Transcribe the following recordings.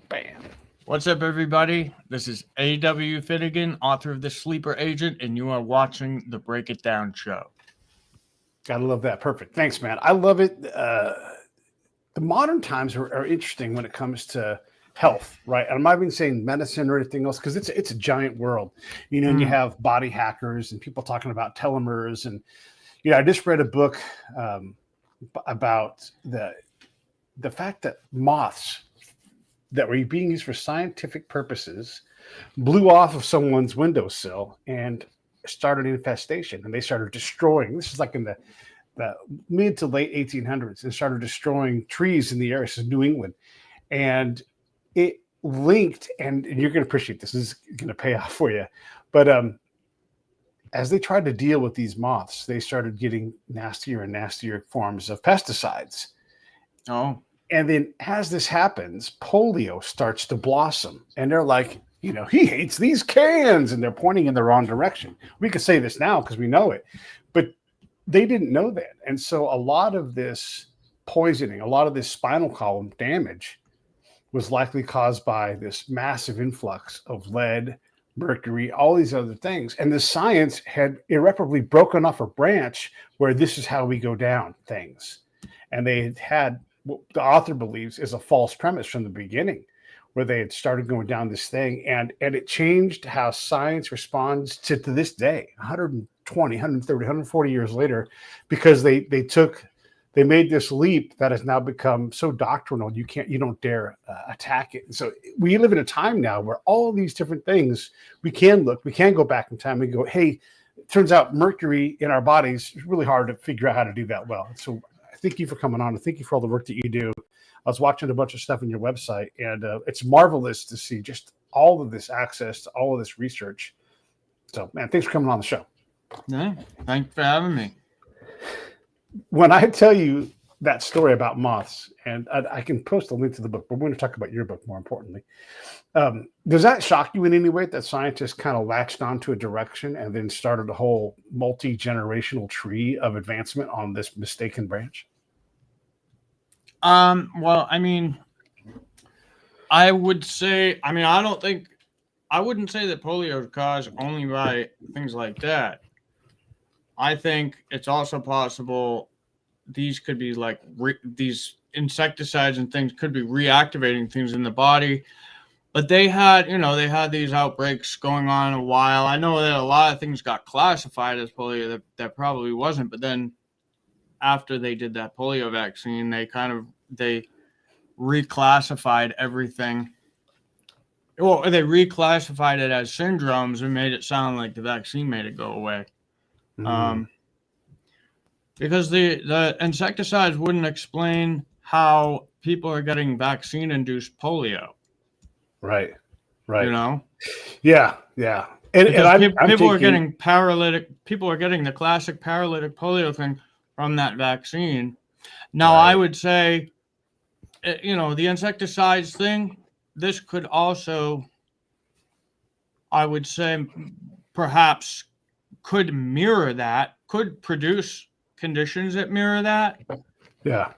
Bam. What's up, everybody? This is AW Finnegan, author of The Sleeper Agent, and you are watching the Break It Down show. Gotta love that. Perfect. Thanks, man. I love it. The modern times are interesting when it comes to health, right? I'm not even saying medicine or anything else because it's a giant world, and you have body hackers and people talking about telomeres. And, I just read a book about the fact that moths that were being used for scientific purposes blew off of someone's windowsill and started an infestation, and they started destroying. This is like in the mid to late 1800s, and started destroying trees in the area. This is New England, and it linked. And you're going to appreciate this. This is going to pay off for you. But as they tried to deal with these moths, they started getting nastier and nastier forms of pesticides. Oh. And then as this happens, polio starts to blossom. And they're like, he hates these cans. And they're pointing in the wrong direction. We could say this now because we know it. But they didn't know that. And so a lot of this poisoning, a lot of this spinal column damage was likely caused by this massive influx of lead, mercury, all these other things. And the science had irreparably broken off a branch where this is how we go down things. And they had what the author believes is a false premise from the beginning, where they had started going down this thing, and it changed how science responds to this day, 120, 130, 140 years later, because they made this leap that has now become so doctrinal, you don't dare attack it. And so we live in a time now where all these different things, we can go back in time and go, hey, it turns out mercury in our bodies is really hard to figure out how to do that well. So thank you for coming on, and thank you for all the work that you do. I was watching a bunch of stuff on your website, and it's marvelous to see just all of this access to all of this research. So, man, thanks for coming on the show. Yeah, thanks for having me. When I tell you that story about moths, and I can post a link to the book, but we're going to talk about your book more importantly. Does that shock you in any way that scientists kind of latched onto a direction and then started a whole multi-generational tree of advancement on this mistaken branch? Well, I would say, I wouldn't say that polio is caused only by things like that. I think it's also possible these could be like these insecticides and things could be reactivating things in the body. But they had these outbreaks going on a while. I know that a lot of things got classified as polio that probably wasn't. But then after they did that polio vaccine, they reclassified everything. Well, they reclassified it as syndromes and made it sound like the vaccine made it go away. Because the insecticides wouldn't explain how people are getting vaccine-induced polio. Right. Yeah. And people are getting paralytic. People are getting the classic paralytic polio thing from that vaccine. Now, right. I would say, the insecticides thing, this could also, I would say, perhaps could mirror that, could produce conditions that mirror that. Yeah.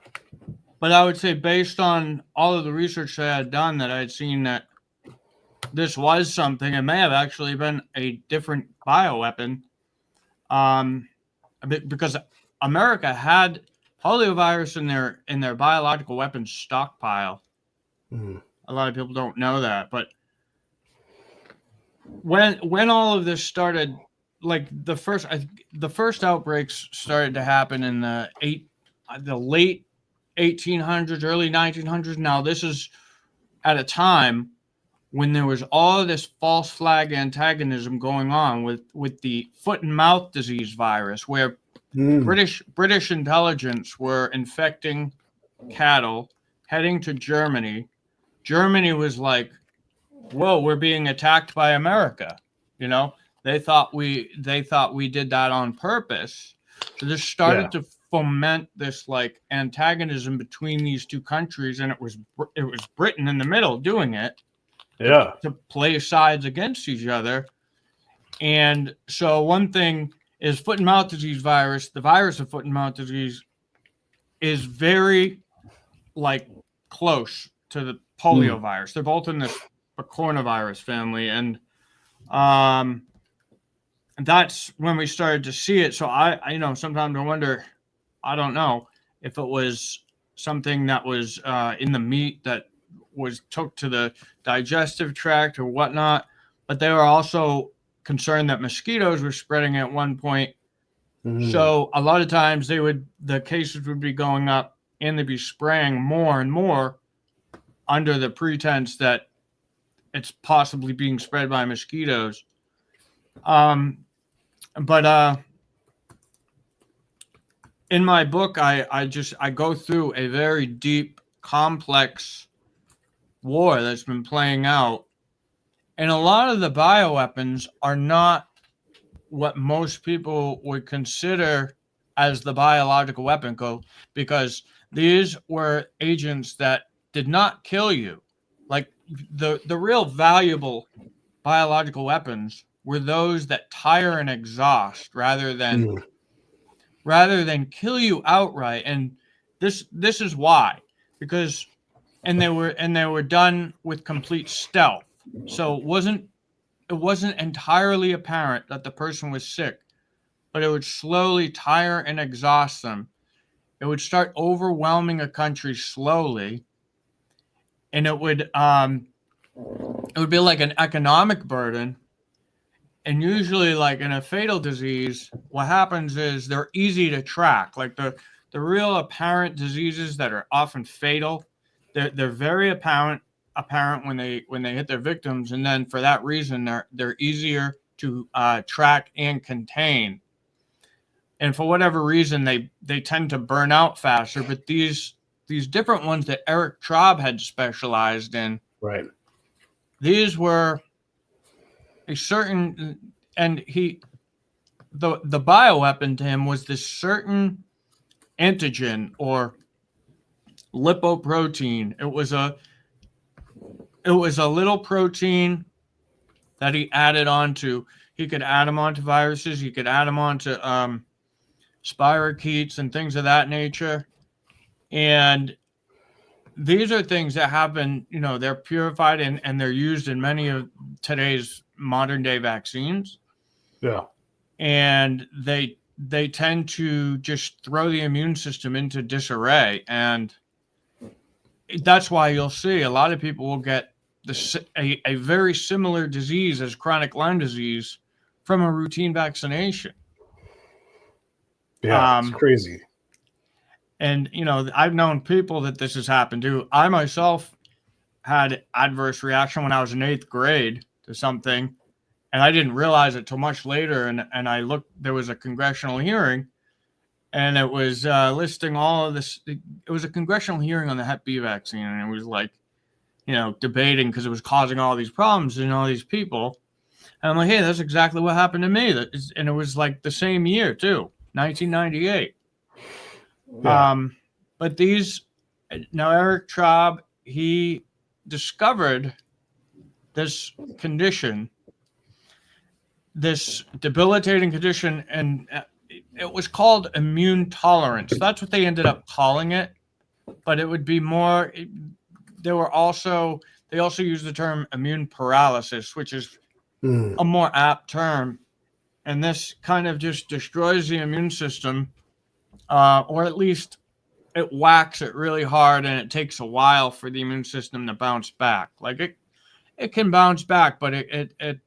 But I would say based on all of the research that I had done, that I had seen that this was something, it may have actually been a different bioweapon. Because America had poliovirus in their biological weapons stockpile. A lot of people don't know that, but when all of this started, like the first outbreaks started to happen in the late 1800s, early 1900s. Now this is at a time when there was all of this false flag antagonism going on with the foot and mouth disease virus, where British intelligence were infecting cattle heading to Germany. Germany was like, whoa, we're being attacked by America. They thought we did that on purpose. So this started to foment this like antagonism between these two countries, and it was Britain in the middle doing it. To play sides against each other. And so one thing is foot and mouth disease virus. The virus of foot and mouth disease is very close to the poliovirus. They're both in this coronavirus family, and that's when we started to see it. So I sometimes I wonder, I don't know if it was something that was in the meat that was took to the digestive tract or whatnot, but they were also concerned that mosquitoes were spreading at one point. So a lot of times the cases would be going up and they'd be spraying more and more under the pretense that it's possibly being spread by mosquitoes. But in my book, I go through a very deep, complex war that's been playing out. And a lot of the bioweapons are not what most people would consider as the biological weapon, because these were agents that did not kill you. Like the real valuable biological weapons were those that tire and exhaust rather than kill you outright. And this is why, because they were done with complete stealth. So it wasn't entirely apparent that the person was sick, but it would slowly tire and exhaust them. It would start overwhelming a country slowly, and it would be like an economic burden. And usually, like in a fatal disease, what happens is they're easy to track. Like the real apparent diseases that are often fatal, they're very apparent when they hit their victims, and then for that reason they're easier to track and contain. And for whatever reason, they tend to burn out faster. But these different ones that Erich Traub had specialized in, right? These were a certain, and the bioweapon to him was this certain antigen or lipoprotein. It was a little protein that he added onto. He could add them onto viruses. He could add them onto spirochetes and things of that nature. And these are things that have been, they're purified and they're used in many of today's modern day vaccines. Yeah. And they tend to just throw the immune system into disarray. And that's why you'll see a lot of people will get a very similar disease as chronic Lyme disease from a routine vaccination. Yeah, it's crazy. And, I've known people that this has happened to. I myself had adverse reaction when I was in 8th grade to something, and I didn't realize it till much later. And I looked, there was a congressional hearing, and it was listing all of this. It was a congressional hearing on the Hep B vaccine, and it was like, debating because it was causing all these problems in all these people. And I'm like, hey, that's exactly what happened to me. And it was like the same year too, 1998. Yeah. But now Erich Traub, he discovered this condition, this debilitating condition, and it was called immune tolerance. That's what they ended up calling it, but it would be more. They also use the term immune paralysis, which is a more apt term, and this kind of just destroys the immune system. Or at least it whacks it really hard, and it takes a while for the immune system to bounce back. Like it can bounce back, but it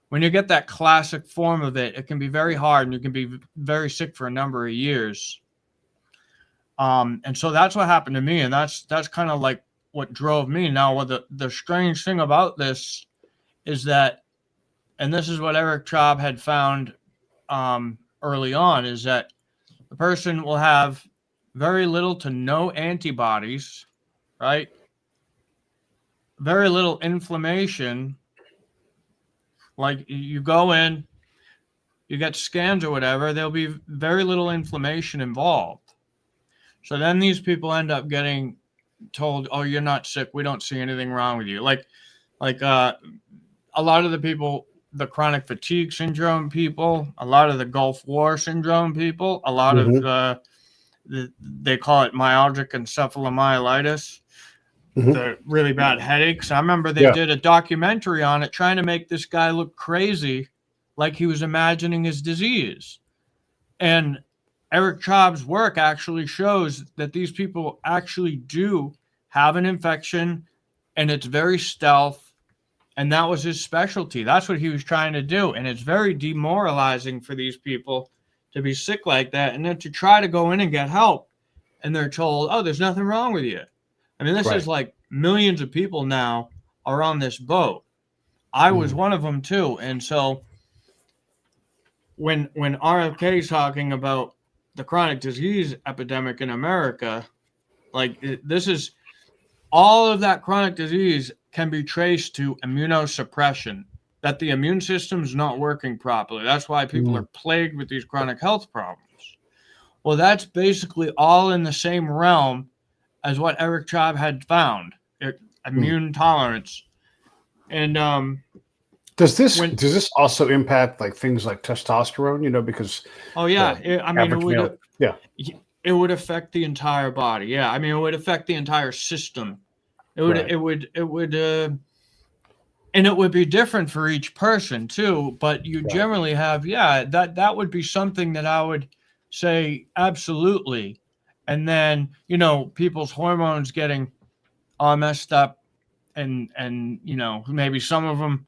when you get that classic form of it, it can be very hard, and you can be very sick for a number of years. And so that's what happened to me, and that's kind of like what drove me. Now, what the strange thing about this is that, and this is what Erich Traub had found early on, is that the person will have very little to no antibodies, right? Very little inflammation. Like you go in, you get scans or whatever, there'll be very little inflammation involved. So then these people end up getting told, oh, you're not sick. We don't see anything wrong with you. Like a lot of the people, the chronic fatigue syndrome people, a lot of the Gulf War syndrome people, a lot of they call it myalgic encephalomyelitis. the really bad headaches. I remember they did a documentary on it trying to make this guy look crazy, like he was imagining his disease. And Erich Traub's work actually shows that these people actually do have an infection, and it's very stealth, and that was his specialty. That's what he was trying to do. And it's very demoralizing for these people to be sick like that, and then to try to go in and get help, and they're told, oh, there's nothing wrong with you. I mean, this is like millions of people now are on this boat. I was one of them too. And so when RFK is talking about the chronic disease epidemic in America, like this is all of that chronic disease can be traced to immunosuppression, that the immune system is not working properly. That's why people are plagued with these chronic health problems. Well, that's basically all in the same realm as what Erich Traub had found, immune tolerance. And does this also impact like things like testosterone? You know, because it would affect the entire body. Yeah, I mean, it would affect the entire system. It would, and it would be different for each person too. But you generally have, that would be something that I would say absolutely. And then, you know, people's hormones getting all messed up, and you know, maybe some of them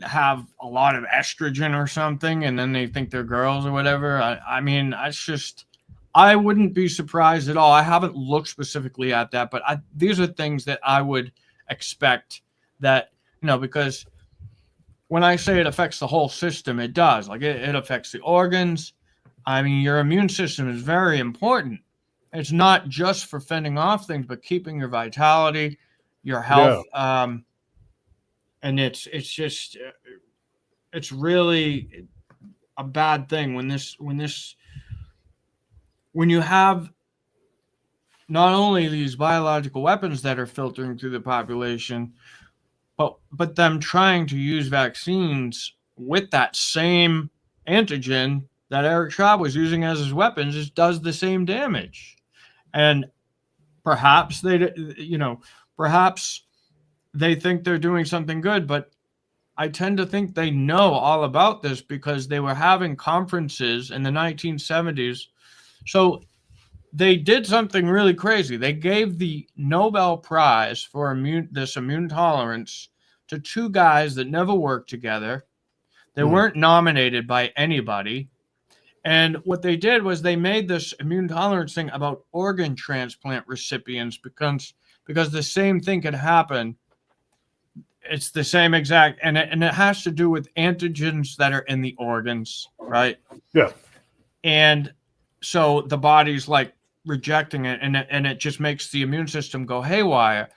have a lot of estrogen or something, and then they think they're girls or whatever. I mean, that's just, I wouldn't be surprised at all. I haven't looked specifically at that, but these are things that I would expect that, you know, because when I say it affects the whole system, it does. Like it affects the organs. I mean, your immune system is very important. It's not just for fending off things, but keeping your vitality, your health. And it's just, it's really a bad thing when you have not only these biological weapons that are filtering through the population, but them trying to use vaccines with that same antigen that Erich Traub was using as his weapons, it does the same damage. And perhaps they think they're doing something good, but I tend to think they know all about this because they were having conferences in the 1970s. So they did something really crazy. They gave the Nobel Prize for immune tolerance to two guys that never worked together. They weren't nominated by anybody. And what they did was they made this immune tolerance thing about organ transplant recipients because the same thing can happen. It's the same exact, and it has to do with antigens that are in the organs, right? Yeah. And so the body's like rejecting it, and it just makes the immune system go haywire.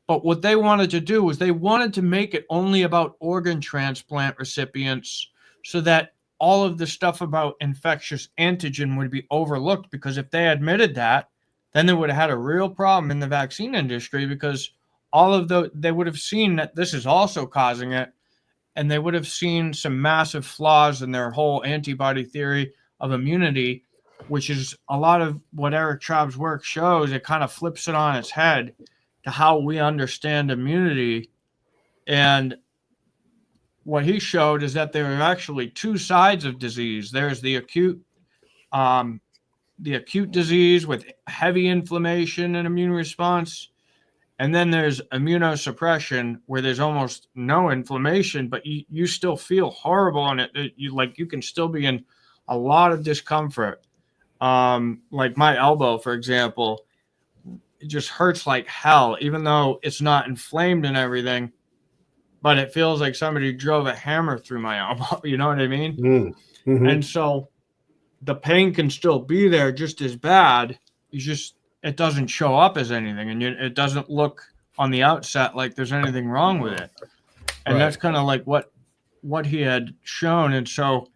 But what they wanted to do was they wanted to make it only about organ transplant recipients so that all of the stuff about infectious antigen would be overlooked, because if they admitted that, then they would have had a real problem in the vaccine industry, because they would have seen that this is also causing it, and they would have seen some massive flaws in their whole antibody theory of immunity, which is a lot of what Erich Traub's work shows. It kind of flips it on its head to how we understand immunity. And what he showed is that there are actually two sides of disease. There's the acute disease with heavy inflammation and immune response. And then there's immunosuppression, where there's almost no inflammation, but you still feel horrible on it. You can still be in a lot of discomfort. Like my elbow, for example, it just hurts like hell, even though it's not inflamed and everything, but it feels like somebody drove a hammer through my elbow. You know what I mean? Mm-hmm. And so the pain can still be there just as bad. It doesn't show up as anything, and it doesn't look on the outset like there's anything wrong with it. And that's kind of like what he had shown. And so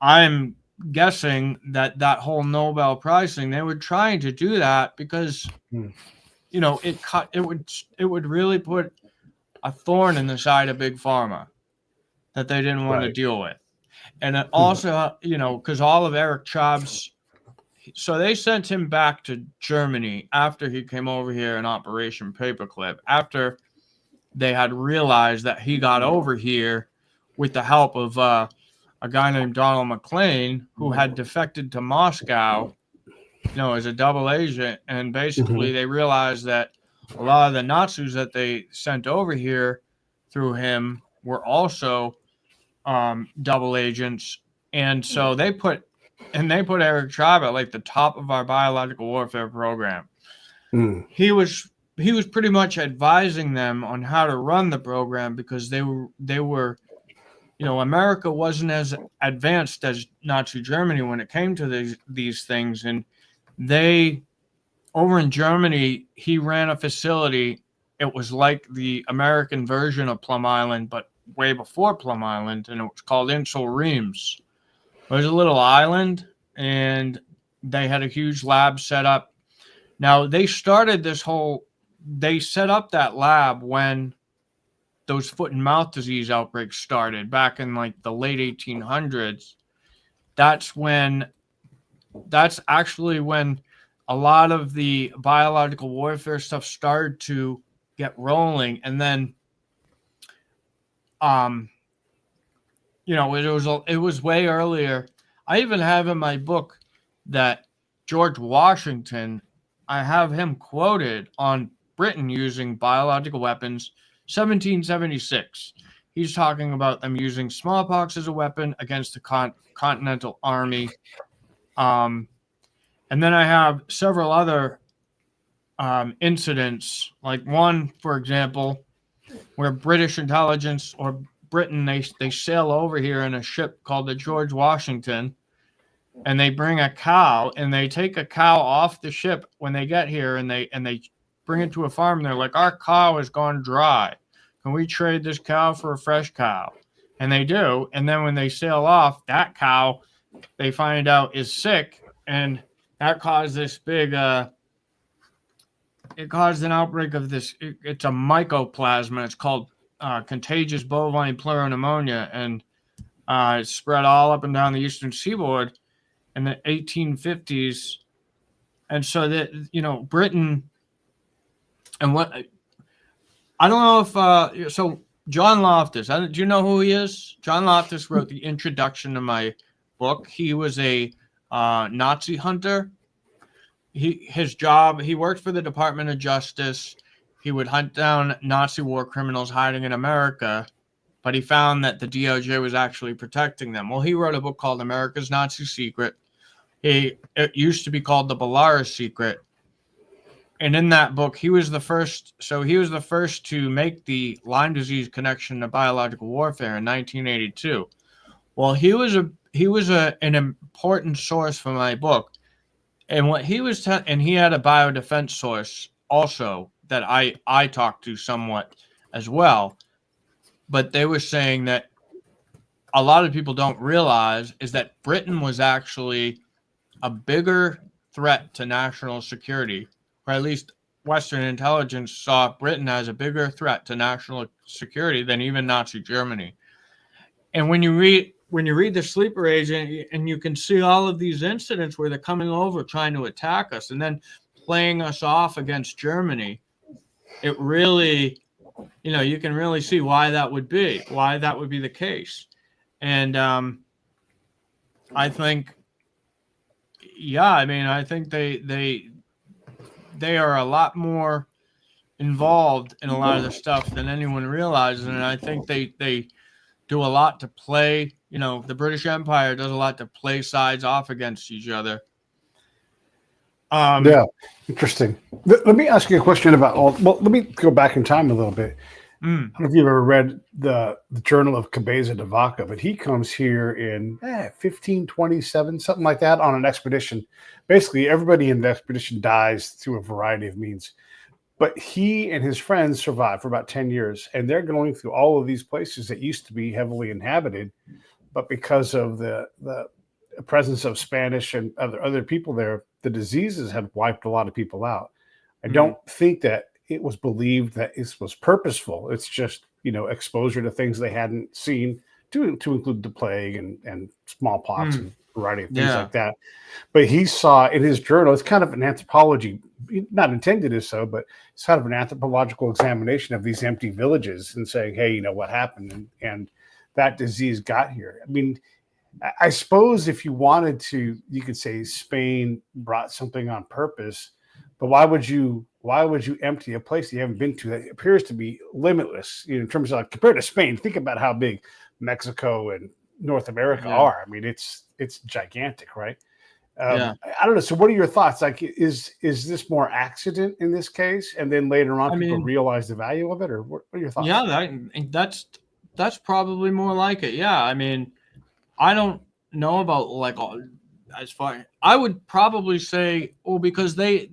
I'm guessing that whole Nobel Prize thing, they were trying to do that because, you know, it would really put a thorn in the side of Big Pharma that they didn't want to deal with. And it also, you know, because all of Erich Traub's So they sent him back to Germany after he came over here in Operation Paperclip, after they had realized that he got over here with the help of a guy named Donald McLean, who had defected to Moscow, as a double agent. And basically they realized that a lot of the Nazis that they sent over here through him were also double agents. And so they put Erich Traub at like the top of our biological warfare program. He was pretty much advising them on how to run the program, because they were America wasn't as advanced as Nazi Germany when it came to these things. And they, over in Germany, he ran a facility. It was like the American version of Plum Island, but way before Plum Island, and it was called Insel Reims. It was a little island, and they had a huge lab set up. Now, they set up that lab when those foot and mouth disease outbreaks started back in like the late 1800s. That's actually when a lot of the biological warfare stuff started to get rolling. And then, it was way earlier. I even have in my book that George Washington, I have him quoted on Britain using biological weapons, 1776. He's talking about them using smallpox as a weapon against the Continental Army. And then I have several other incidents, like one, for example, where British intelligence, or Britain, they sail over here in a ship called the George Washington, and they bring a cow, and they take a cow off the ship when they get here, and they bring it to a farm. And they're like, our cow has gone dry. Can we trade this cow for a fresh cow? And they do. And then when they sail off, that cow, they find out, is sick, and that caused this big it caused an outbreak of this. It's a mycoplasma. It's called contagious bovine pleuropneumonia, and it spread all up and down the eastern seaboard in the 1850s. And so that, Britain, and what, I don't know if, so John Loftus, do you know who he is? John Loftus wrote the introduction to my book. He was a Nazi hunter. His job, he worked for the Department of Justice. He would hunt down Nazi war criminals hiding in America, but he found that the DOJ was actually protecting them. Well, he wrote a book called America's Nazi Secret. It used to be called the Belarus Secret. And in that book, he was the first to make the Lyme disease connection to biological warfare in 1982. Well, he was an important source for my book. And what he was and he had a biodefense source also that I talked to somewhat as well. But they were saying that a lot of people don't realize is that Britain was actually a bigger threat to national security, or at least Western intelligence saw Britain as a bigger threat to national security than even Nazi Germany. And when you read the sleeper agent, and you can see all of these incidents where they're coming over trying to attack us and then playing us off against Germany, it really, you can really see why that would be the case. And I think, I think they are a lot more involved in a lot of the stuff than anyone realizes. And I think they do a lot to play, the British Empire does a lot to play sides off against each other. Yeah, interesting. Let me ask you a question about let me go back in time a little bit. I don't know if you've ever read the Journal of Cabeza de Vaca, but he comes here in 1527, something like that, on an expedition. Basically, everybody in the expedition dies through a variety of means. But he and his friends survive for about 10 years, and they're going through all of these places that used to be heavily inhabited, but because of the presence of Spanish and other people there, the diseases had wiped a lot of people out. I don't think that it was believed that this was purposeful. It's just, exposure to things they hadn't seen to include the plague and smallpox and a variety of things Yeah. like that. But he saw in his journal, it's kind of an anthropology, not intended as so, but it's kind of an anthropological examination of these empty villages and saying, hey, you know what happened, and that disease got here. I mean, I suppose if you wanted to, you could say Spain brought something on purpose, but why would you empty a place you haven't been to that appears to be limitless, you know, in terms of like, compared to Spain? Think about how big Mexico and North America are. I mean, it's gigantic, right? I don't know. So what are your thoughts? Like, is this more accident in this case? And then later on, people realize the value of it, or what are your thoughts? Yeah, that's probably more like it. Yeah. I mean, I don't know about like as far, I would probably say, because they,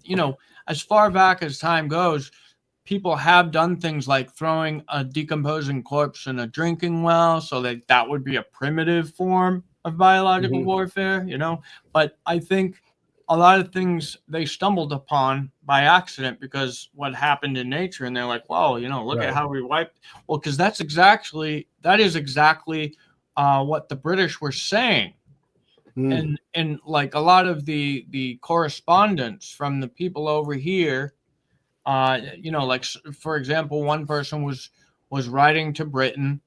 you know, as far back as time goes, people have done things like throwing a decomposing corpse in a drinking well, so that would be a primitive form of biological warfare, you know. But I think a lot of things they stumbled upon by accident because what happened in nature, and they're like, well, you know, look at how we wiped. Well, because that is exactly what the British were saying. And like a lot of the correspondence from the people over here, you know, like for example, one person was writing to Britain,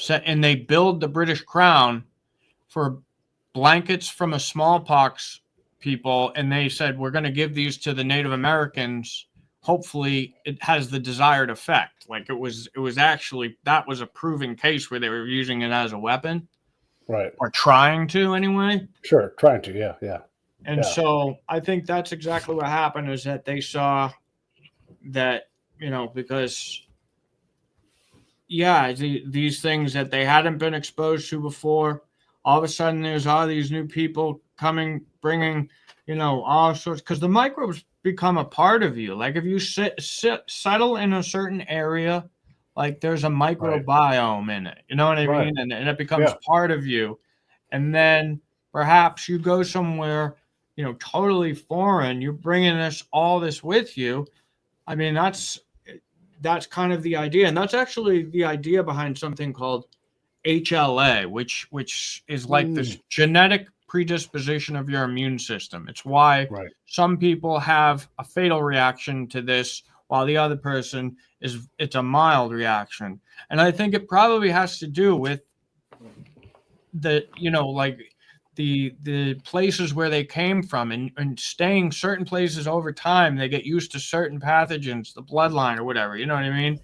and they billed the British Crown for blankets from a smallpox people, and they said, we're going to give these to the Native Americans. Hopefully it has the desired effect. Like it was actually, that was a proven case where they were using it as a weapon. Right. Or trying to anyway. Sure. Trying to. Yeah. And so I think that's exactly what happened, is that they saw that, you know, because these things that they hadn't been exposed to before, all of a sudden there's all these new people coming, bringing, you know, all sorts, because the microbes become a part of you. Like if you settle in a certain area, like there's a microbiome in it, you know what I mean? And it becomes part of you. And then perhaps you go somewhere, you know, totally foreign, you're bringing all this with you. I mean, that's kind of the idea. And that's actually the idea behind something called HLA, which is like this genetic predisposition of your immune system. It's why some people have a fatal reaction to this, while the other person it's a mild reaction. And I think it probably has to do with the, you know, like the places where they came from, and staying certain places over time, they get used to certain pathogens, the bloodline or whatever, you know what I mean?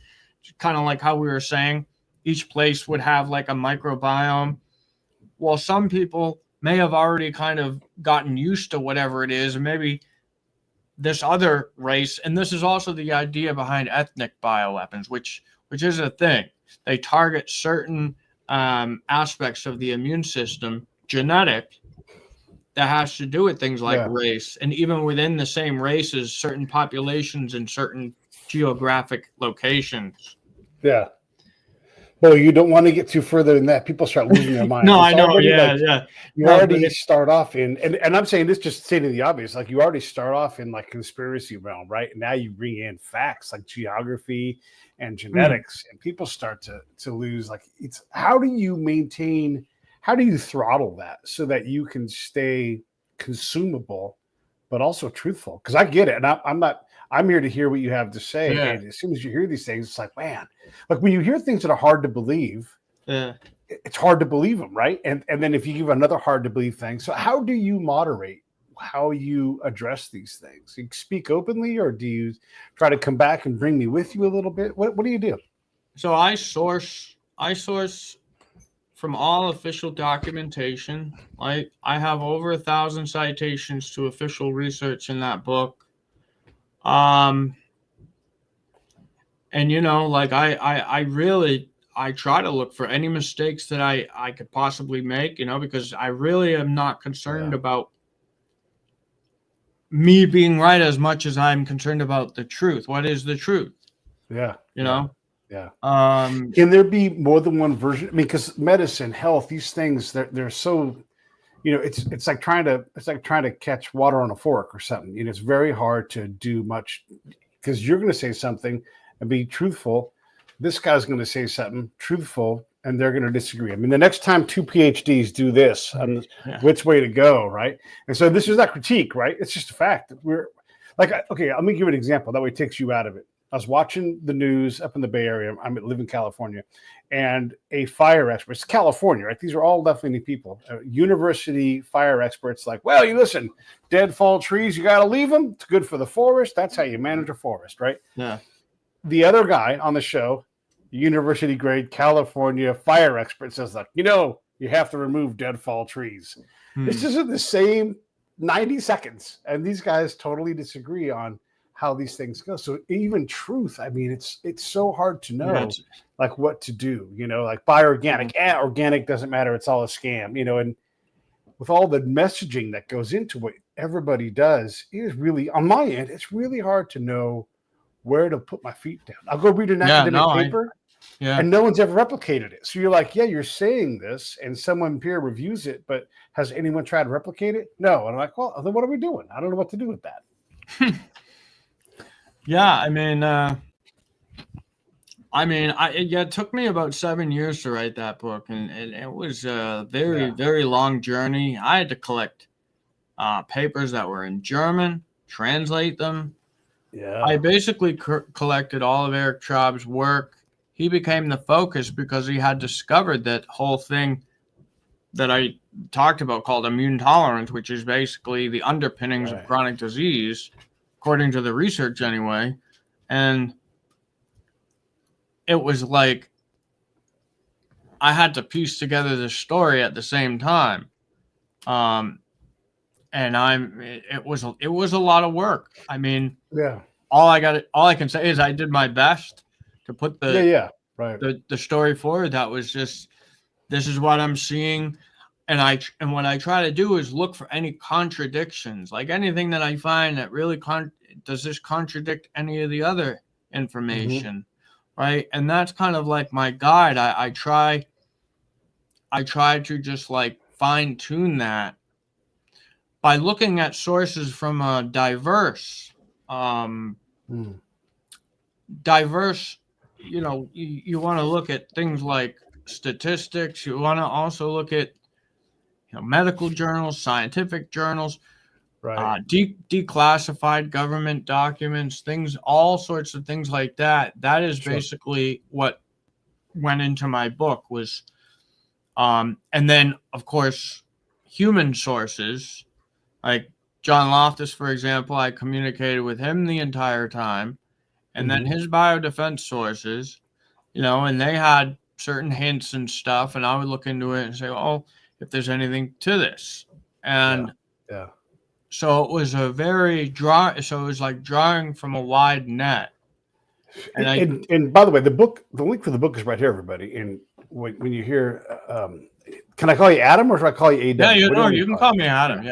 Kind of like how we were saying, each place would have like a microbiome. Well, some people may have already kind of gotten used to whatever it is, and maybe this other race, and this is also the idea behind ethnic bioweapons, which is a thing. They target certain aspects of the immune system, genetic, that has to do with things like race, and even within the same races, certain populations in certain geographic locations. Yeah. Well, you don't want to get too further than that. People start losing their minds. No, I know. Yeah. You already start off in, and I'm saying this just stating the obvious, like you already start off in like conspiracy realm, right? And now you bring in facts like geography and genetics, and people start to lose. Like, it's how do you throttle that so that you can stay consumable, but also truthful? Because I get it, and I'm here to hear what you have to say. Yeah. And as soon as you hear these things, it's like, man, like when you hear things that are hard to believe, it's hard to believe them, right? And then if you give another hard to believe thing, so how do you moderate how you address these things? You speak openly, or do you try to come back and bring me with you a little bit? What do you do? So I source from all official documentation. I have over 1,000 citations to official research in that book. And you know, like I really try to look for any mistakes that I could possibly make, you know, because I really am not concerned about me being right as much as I'm concerned about the truth. What is the truth? Yeah. You know? Yeah. Can there be more than one version? I mean, because medicine, health, these things, they're so, you know, it's like trying to catch water on a fork or something. You know, it's very hard to do much, because you're going to say something and be truthful. This guy's going to say something truthful, and they're going to disagree. I mean, the next time two PhDs do this on which way to go, right? And so this is not critique, right? It's just a fact. We're like, okay, let me give you an example. That way it takes you out of it. I was watching the news up in the Bay Area. I live in California, and a fire expert, it's California, right? These are all left-leaning people, university fire experts like, well, you listen, dead fall trees, you got to leave them. It's good for the forest. That's how you manage a forest, right? Yeah. The other guy on the show, university grade California fire expert, says like, you have to remove dead fall trees. This isn't the same 90 seconds. And these guys totally disagree on how these things go. So even truth, I mean, it's so hard to know like what to do, like buy organic. Organic doesn't matter. It's all a scam, and with all the messaging that goes into what everybody does, it is really, on my end, it's really hard to know where to put my feet down. I'll go read an academic paper and no one's ever replicated it. So you're like, yeah, you're saying this and someone peer reviews it, but has anyone tried to replicate it? No. And I'm like, well, then what are we doing? I don't know what to do with that. Yeah, it took me about 7 years to write that book, and it was a very long journey. I had to collect papers that were in German, translate them. Yeah, I basically collected all of Erich Traub's work. He became the focus because he had discovered that whole thing that I talked about called immune tolerance, which is basically the underpinnings of chronic disease, according to the research anyway. And it was like I had to piece together the story at the same time. And it was a lot of work. I mean, all I can say is I did my best to put the story forward. That was just, this is what I'm seeing. And what I try to do is look for any contradictions, like anything that I find that really does this contradict any of the other information, right? And that's kind of like my guide. I try to just like fine tune that by looking at sources from a diverse, you want to look at things like statistics. You want to also look at medical journals, scientific journals, declassified government documents, all sorts of things like that. That is basically what went into my book was, and then of course, human sources, like John Loftus, for example. I communicated with him the entire time, and then his biodefense sources, and they had certain hints and stuff, and I would look into it and say, oh, if there's anything to this. And so it was so it was like drawing from a wide net. And by the way, the link for the book is right here, everybody. And when you hear, can I call you Adam or should I call you AW? Yeah, you can call me Adam.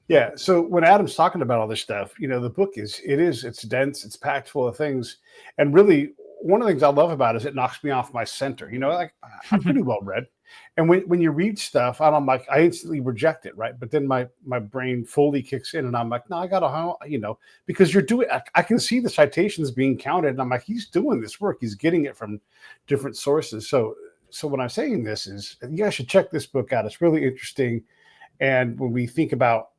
Yeah. So when Adam's talking about all this stuff, the book it's dense, it's packed full of things. And really, one of the things I love about it is it knocks me off my center. Like I'm pretty well read. And when you read stuff, I instantly reject it, right? But then my brain fully kicks in, and I'm like, no, I gotta, because you're doing. I can see the citations being counted, and I'm like, he's doing this work. He's getting it from different sources. So what I'm saying this is, you guys should check this book out. It's really interesting. And when we think about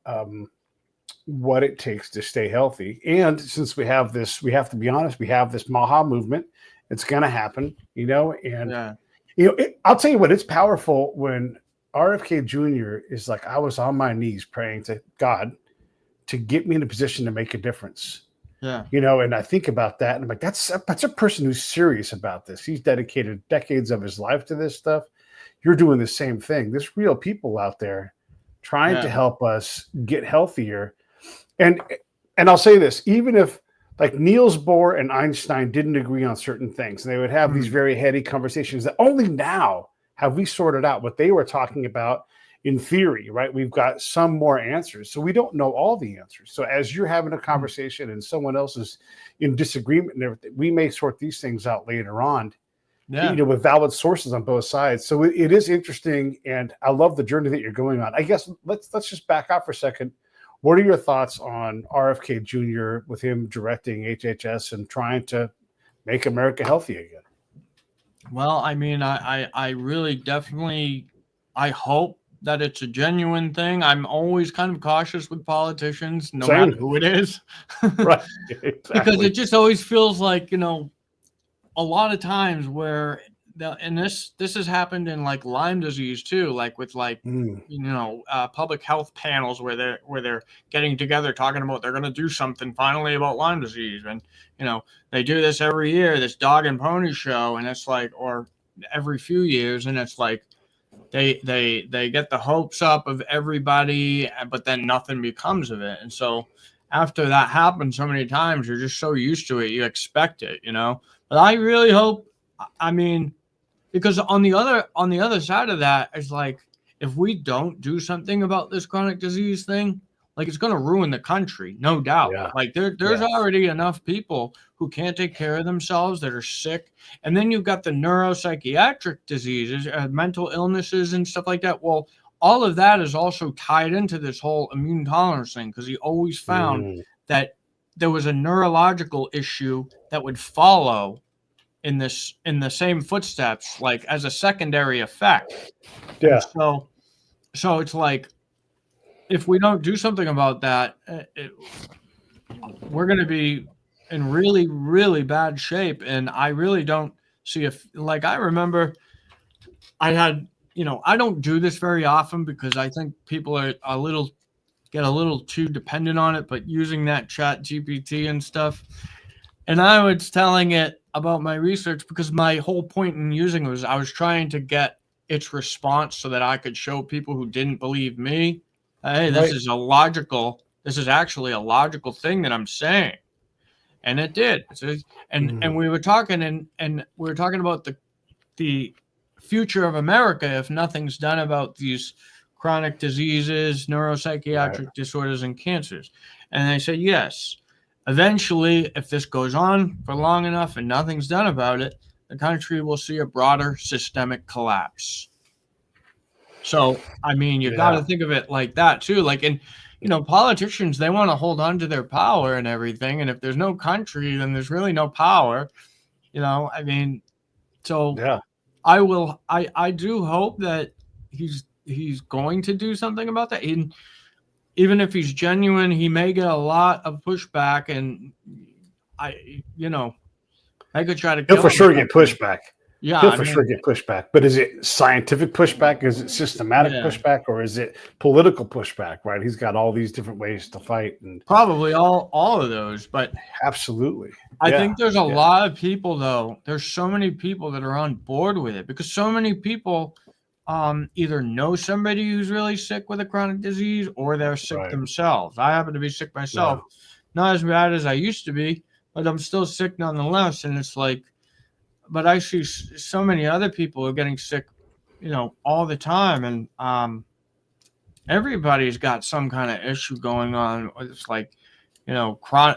what it takes to stay healthy, and since we have this, we have to be honest, we have this Maha movement. It's going to happen, and. I'll tell you what, it's powerful when RFK Jr. is like, I was on my knees praying to God to get me in a position to make a difference. Yeah. And I think about that and I'm like, that's a person who's serious about this. He's dedicated decades of his life to this stuff. You're doing the same thing. There's real people out there trying to help us get healthier. And I'll say this, even if like Niels Bohr and Einstein didn't agree on certain things, and they would have these very heady conversations that only now have we sorted out what they were talking about in theory, right? We've got some more answers. So we don't know all the answers. So as you're having a conversation and someone else is in disagreement and everything, we may sort these things out later on, with valid sources on both sides. So it is interesting. And I love the journey that you're going on. I guess let's just back up for a second. What are your thoughts on RFK Jr. with him directing HHS and trying to make America healthy again? Well, I mean, I really definitely, I hope that it's a genuine thing. I'm always kind of cautious with politicians, no matter Same. who it is, Right. because it Exactly. just always feels like, a lot of times where and this has happened in like Lyme disease too, like with like Mm, public health panels where they're getting together talking about they're going to do something finally about Lyme disease, and they do this every year, this dog and pony show, and it's like, or every few years, and it's like they get the hopes up of everybody, but then nothing becomes of it. And so after that happens so many times, you're just so used to it, you expect it. But I really hope, I mean, because on the other side of that is like, if we don't do something about this chronic disease thing, like, it's going to ruin the country, no doubt. yeah. Like, there's Yeah. already enough people who can't take care of themselves, that are sick, and then you've got the neuropsychiatric diseases, mental illnesses and stuff like that. Well, all of that is also tied into this whole immune tolerance thing, because he always found Mm, that there was a neurological issue that would follow in the same footsteps, like as a secondary effect. And yeah. so it's like, if we don't do something about that, we're going to be in really, really bad shape. And I really don't see, if, like, I remember I had, I don't do this very often because I think people are get a little too dependent on it, but using that chat GPT and stuff, and I was telling it about my research, because my whole point in using it was I was trying to get its response so that I could show people who didn't believe me, hey, Right. this is actually a logical thing that I'm saying. And it did. And Mm, we were talking, and we were talking about the future of America if nothing's done about these chronic diseases, right. neuropsychiatric disorders, and cancers. And they said, yes, eventually, if this goes on for long enough and nothing's done about it, the country will see a broader systemic collapse. So, I mean, you got Yeah. to think of it like that too. Like, and politicians, they want to hold on to their power and everything. And if there's no country, then there's really no power. I mean, so Yeah. I do hope that he's going to do something about that. And even if he's genuine, he may get a lot of pushback, and I could try to He'll kill for him or sure get something. pushback. Yeah, He'll I for sure mean, get pushback. But is it scientific pushback? Is it systematic yeah, pushback? Or is it political pushback? Right. He's got all these different ways to fight. And probably all of those. But absolutely. I Yeah. think there's a Yeah. lot of people, though. There's so many people that are on board with it, because so many people either know somebody who's really sick with a chronic disease, or they're sick Right. themselves. I happen to be sick Yeah. myself, not as bad as I used to be, but I'm still sick nonetheless. And it's like, but I see so many other people are getting sick, all the time, and everybody's got some kind of issue going on. It's like,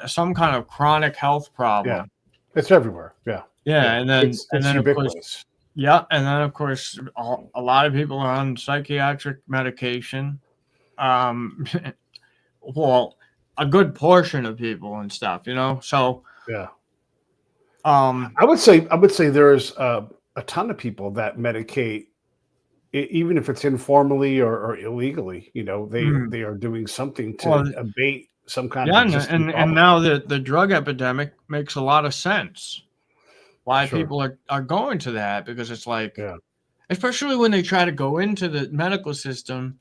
some kind of chronic health Yeah. problem. It's everywhere. Yeah. Yeah, Yeah. and then It's and then of course, ubiquitous. yeah, and then of course, a lot of people are on psychiatric medication. Um, well, a good portion of people and stuff. So, Yeah. um, I would say there's a ton of people that medicate, even if it's informally or illegally. They mm, they are doing something to well, abate some kind of yeah, and existing and problem. now the drug epidemic makes a lot of sense. Why Sure. people are going to that, because it's like, Yeah. especially when they try to go into the medical system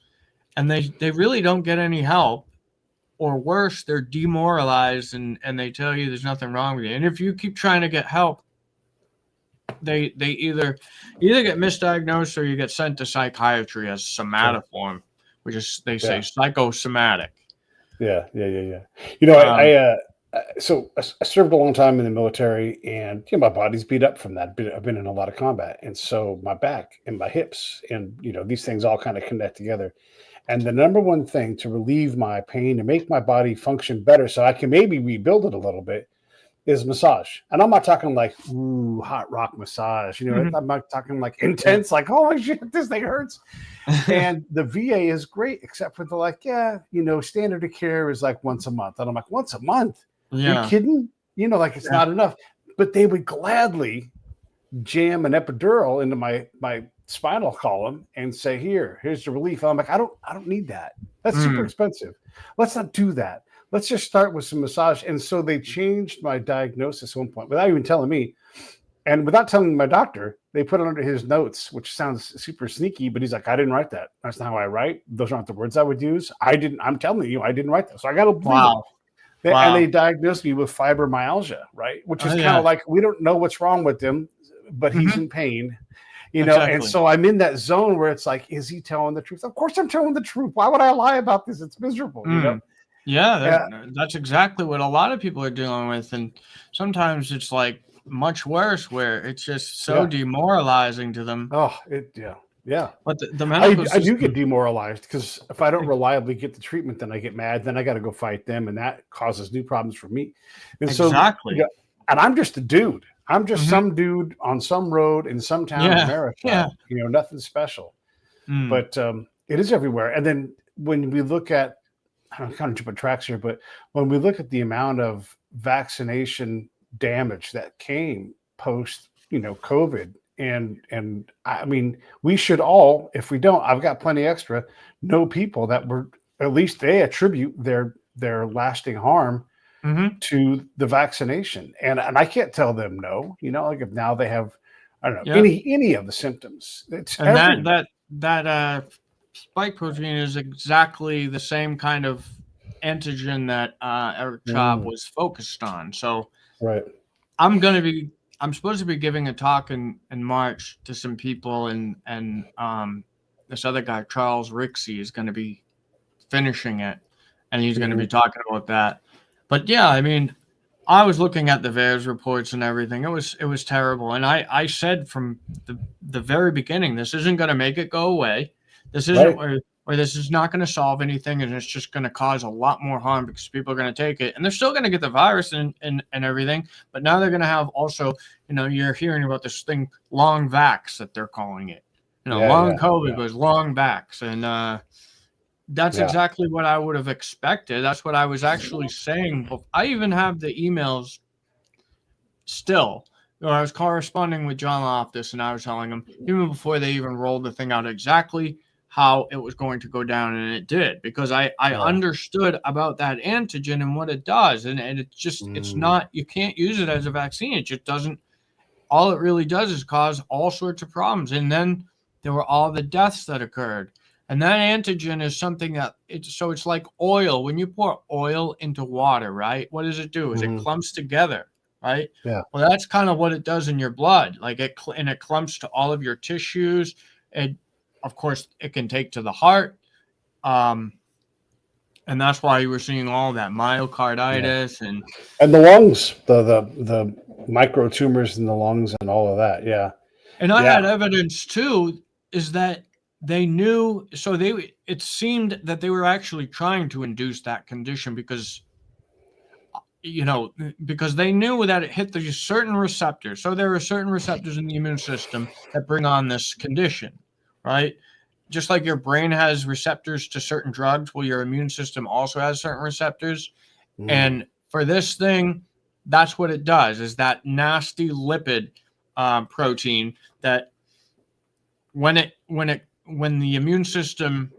and they really don't get any help, or worse, they're demoralized, and they tell you there's nothing wrong with you. And if you keep trying to get help, they either get misdiagnosed, or you get sent to psychiatry as Sure. somatoform, which is, they say, Yeah. psychosomatic. Yeah. Yeah. Yeah. Yeah. You know, Um, I served a long time in the military, and my body's beat up from that. I've been in a lot of combat, and so my back and my hips, and these things all kind of connect together. And the number one thing to relieve my pain and make my body function better, so I can maybe rebuild it a little bit, is massage. And I'm not talking like ooh hot rock massage. mhm. I'm not talking like Yeah. intense, like holy shit, this thing hurts. And the VA is great, except for the like, yeah, standard of care is like once a month. And I'm like, once a month? Are you Yeah. kidding? Like it's Yeah. not enough. But they would gladly jam an epidural into my spinal column and say, here's the relief. I'm like, I don't need that. That's super expensive. Let's not do that. Let's just start with some massage. And so they changed my diagnosis at one point without even telling me. And without telling my doctor, they put it under his notes, which sounds super sneaky, but he's like, I didn't write that. That's not how I write. Those aren't the words I would use. I'm telling you, I didn't write that. So I got to believe Wow. it. Wow. And they diagnosed me with fibromyalgia, right? Which is kind of like, we don't know what's wrong with him, but he's in pain, Exactly. And so I'm in that zone where it's like, is he telling the truth? Of course I'm telling the truth. Why would I lie about this? It's miserable, Yeah, that's exactly what a lot of people are dealing with. And sometimes it's like much worse where it's just so demoralizing to them. Oh, yeah. But the medical I do get demoralized because if I don't reliably get the treatment, then I get mad. Then I got to go fight them, and that causes new problems for me. And exactly. So, and I'm just a dude. I'm just some dude on some road in some town in America. Yeah. Nothing special. But it is everywhere. And then when we look at, I'm kind of jumping tracks here, but when we look at the amount of vaccination damage that came post, COVID, and I mean, we should all, if we don't, I've got plenty extra, know people that were, at least they attribute their lasting harm to the vaccination. And I can't tell them no, like if now they have, I don't know, any of the symptoms. It's and that spike protein is exactly the same kind of antigen that Erich Traub was focused on. So I'm supposed to be giving a talk in March to some people, and this other guy, Charles Rixey, is going to be finishing it, and he's going to be talking about that. But yeah, I mean, I was looking at the VAERS reports and everything. It was terrible. And I said from the very beginning, this isn't going to make it go away. This isn't or this is not going to solve anything, and it's just going to cause a lot more harm because people are going to take it. And they're still going to get the virus and everything. But now they're going to have also, you're hearing about this thing, long vax, that they're calling it. Long COVID was long vax. And that's exactly what I would have expected. That's what I was actually saying. I even have the emails still. I was corresponding with John Loftus, and I was telling him, even before they even rolled the thing out, exactly how it was going to go down, and it did, because I understood about that antigen and what it does. And it's just, it's not, you can't use it as a vaccine. It just doesn't, all it really does is cause all sorts of problems. And then there were all the deaths that occurred. And that antigen is something that it's like oil. When you pour oil into water, right? What does it do? Is it clumps together, right? Yeah. Well, that's kind of what it does in your blood. Like it clumps to all of your tissues. And of course, it can take to the heart. And that's why you were seeing all that myocarditis and the lungs, the micro tumors in the lungs and all of that. Yeah. And I had evidence too, is that they knew, it seemed that they were actually trying to induce that condition because they knew that it hit these certain receptors. So there are certain receptors in the immune system that bring on this condition, right? Just like your brain has receptors to certain drugs, well, your immune system also has certain receptors. And for this thing, that's what it does, is that nasty lipid protein that when the immune system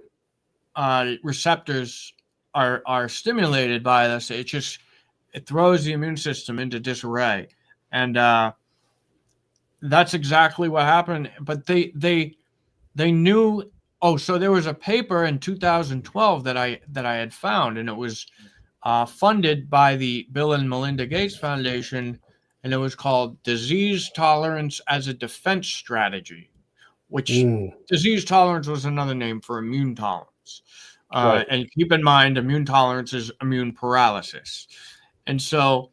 receptors are stimulated by this, it throws the immune system into disarray. And that's exactly what happened. But they knew. Oh, so there was a paper in 2012 that I had found, and it was funded by the Bill and Melinda Gates Foundation, and it was called Disease Tolerance as a Defense Strategy, which disease tolerance was another name for immune tolerance. And keep in mind, immune tolerance is immune paralysis. And so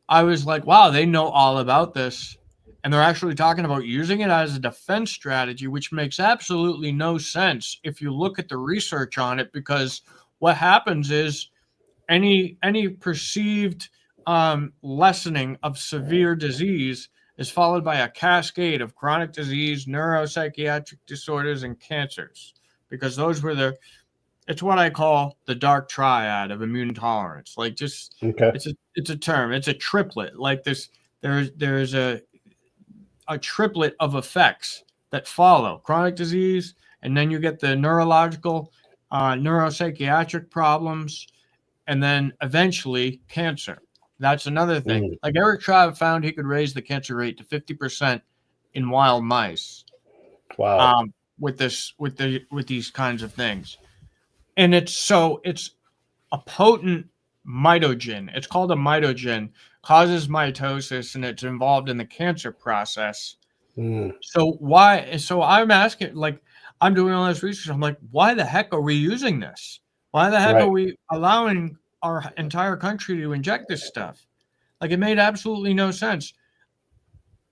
I was like, wow, they know all about this. And they're actually talking about using it as a defense strategy, which makes absolutely no sense if you look at the research on it, because what happens is any perceived lessening of severe disease is followed by a cascade of chronic disease, neuropsychiatric disorders, and cancers, because those were it's what I call the dark triad of immune tolerance. Like it's a term, it's a triplet. Like there's a triplet of effects that follow: chronic disease, and then you get the neurological, neuropsychiatric problems, and then eventually cancer. That's another thing. Like Erich Traub found he could raise the cancer rate to 50% in wild mice. Wow. With these kinds of things. And it's a potent mitogen. It's called a mitogen, causes mitosis, and it's involved in the cancer process. So I'm asking, like, I'm doing all this research. I'm like, why the heck are we using this? Why the heck are we allowing our entire country to inject this stuff? Like, it made absolutely no sense.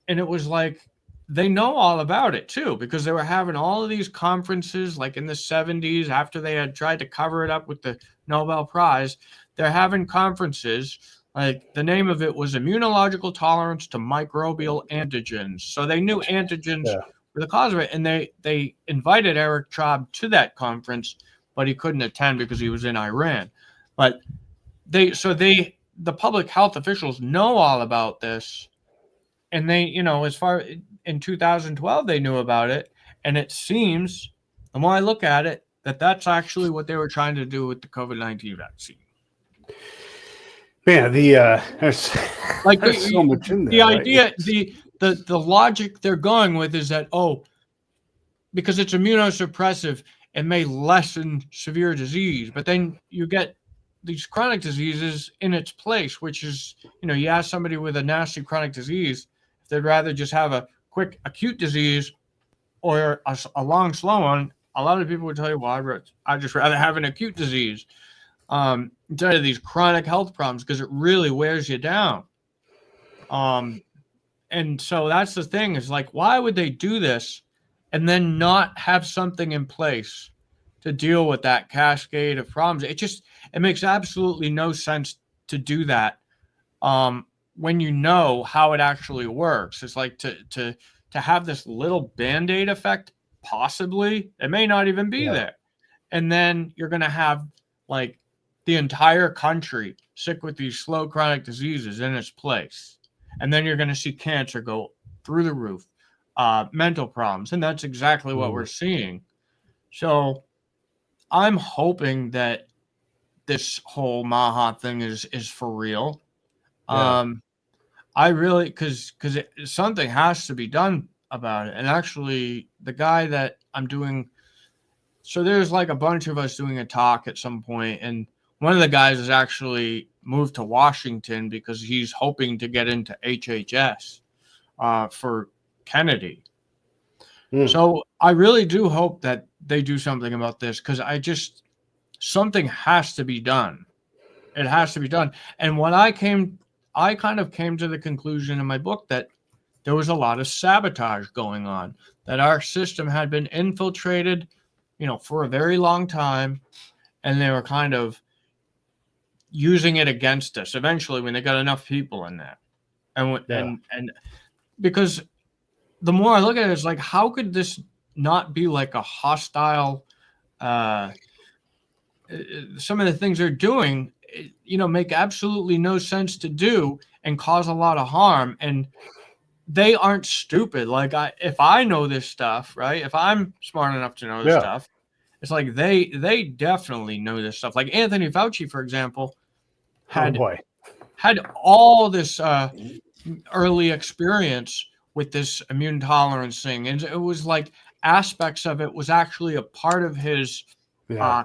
And it was like, they know all about it too, because they were having all of these conferences like in the 70s after they had tried to cover it up with the Nobel Prize. They're having conferences, like the name of it was Immunological Tolerance to Microbial Antigens. So they knew antigens were the cause of it. And they invited Erich Traub to that conference, but he couldn't attend because he was in Iran. But the public health officials know all about this. And they, as far in 2012, they knew about it. And it seems, the more I look at it, that's actually what they were trying to do with the COVID-19 vaccine. Man, there's so much in there. The idea, the logic they're going with is that, because it's immunosuppressive, it may lessen severe disease. But then you get these chronic diseases in its place, which is, you ask somebody with a nasty chronic disease, if they'd rather just have a quick acute disease or a long, slow one, a lot of people would tell you, well, I'd just rather have an acute disease instead of these chronic health problems, because it really wears you down. And so that's the thing, is like, why would they do this and then not have something in place to deal with that cascade of problems? It makes absolutely no sense to do that. When you know how it actually works. It's like to have this little Band-Aid effect, possibly. It may not even be there. And then you're going to have like the entire country sick with these slow chronic diseases in its place. And then you're going to see cancer go through the roof, mental problems. And that's exactly what we're seeing. So I'm hoping that this whole Maha thing is for real. I really, because something has to be done about it. And actually, the guy that I'm doing, so there's like a bunch of us doing a talk at some point, and one of the guys has actually moved to Washington because he's hoping to get into HHS for Kennedy. So I really do hope that they do something about this, because something has to be done. It has to be done. And when I kind of came to the conclusion in my book that there was a lot of sabotage going on, that our system had been infiltrated, for a very long time, and they were kind of using it against us eventually when they got enough people in there. And because the more I look at it, it's like, how could this not be like a hostile, some of the things they're doing, make absolutely no sense to do and cause a lot of harm. And they aren't stupid. Like, if I know this stuff, right? If I'm smart enough to know this stuff, it's like they definitely know this stuff. Like Anthony Fauci, for example, had all this early experience with this immune tolerance thing. And it was like aspects of it was actually a part of his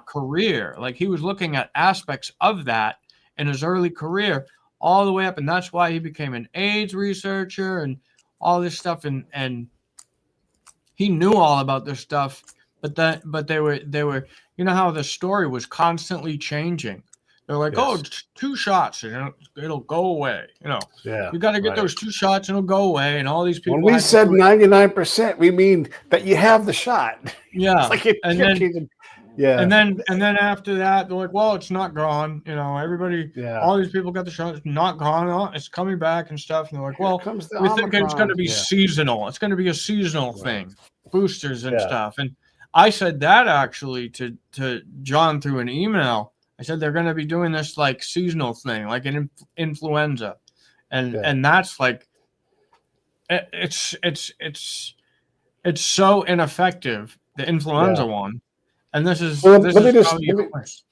career. Like, he was looking at aspects of that in his early career all the way up. And that's why he became an AIDS researcher and all this stuff. And he knew all about this stuff, but they were, how the story was constantly changing. They're like, it's 2 shots and it'll go away. You got to get those 2 shots and it'll go away. And all these people. When we said 99%, we mean that you have the shot. Yeah. It's like and then after that, they're like, well, it's not gone. Everybody, all these people got the shot. It's not gone. Oh, it's coming back and stuff. And they're like, well, we think it's going to be seasonal. It's going to be a seasonal thing, boosters and stuff. And I said that actually to John through an email. I said they're going to be doing this like seasonal thing, like an influenza, and that's like, it's so ineffective, the influenza one, and this is Well, this let me is just probably let me, even worse.